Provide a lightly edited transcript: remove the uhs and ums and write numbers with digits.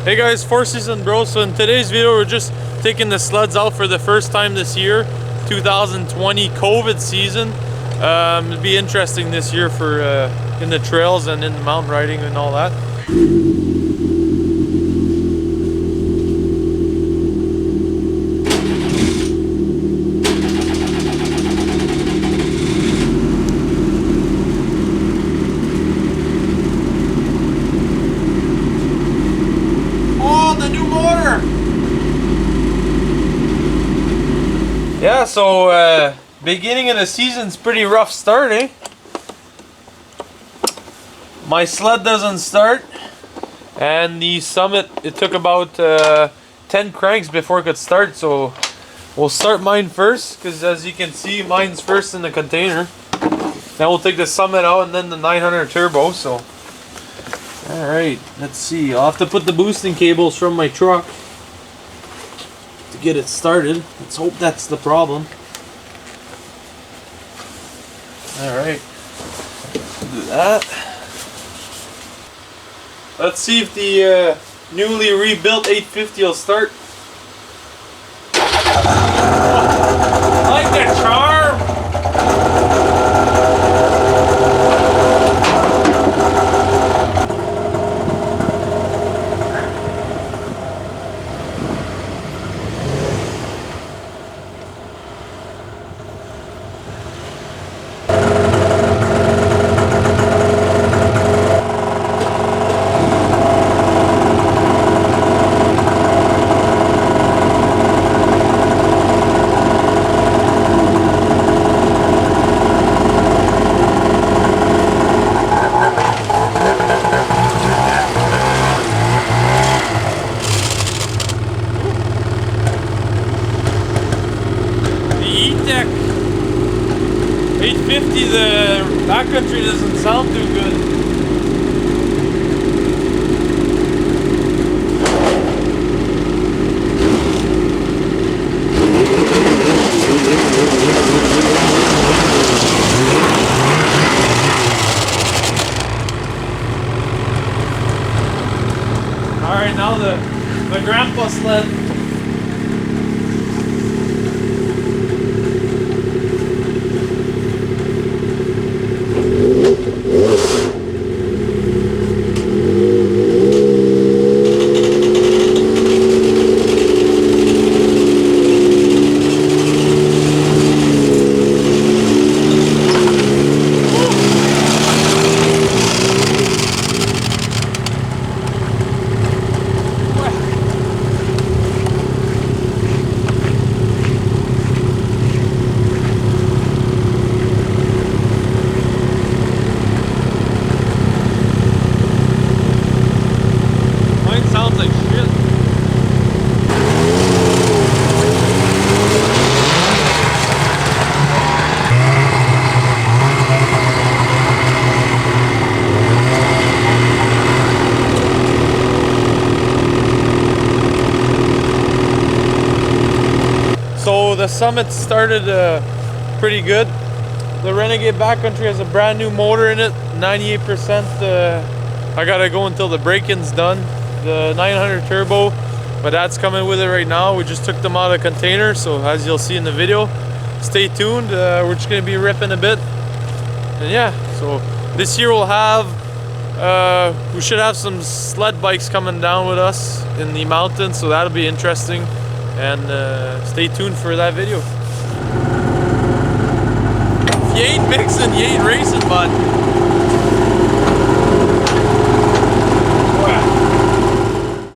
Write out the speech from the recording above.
Hey guys, Four Season Bro. So in today's video, we're just taking the sleds out for the first time this year, 2020 COVID season. It'll be interesting this year for in the trails and in the mountain riding and all that. Yeah, so beginning of the season's pretty rough start, eh? My sled doesn't start, and the Summit, it took about 10 cranks before it could start, so we'll start mine first, because as you can see, mine's first in the container. Then we'll take the Summit out and then the 900 turbo, so. Alright, let's see. I'll have to put the boosting cables from my truck to get it started. Let's hope that's the problem. Alright, do that. Let's see if the newly rebuilt 850 will start. Like the charm! Etec 850, the backcountry doesn't sound too good. Alright, now the grandpa sled. So the Summit started pretty good. The Renegade backcountry has a brand new motor in it, 98%. I gotta go until the break-in's done. The 900 turbo, my dad's coming with it right now. We just took them out of the container, so as you'll see in the video, stay tuned. We're just gonna be ripping a bit. And yeah, so this year we'll have, we should have some sled bikes coming down with us in the mountains, so that'll be interesting. And stay tuned for that video. If you ain't mixing, you ain't racing, bud.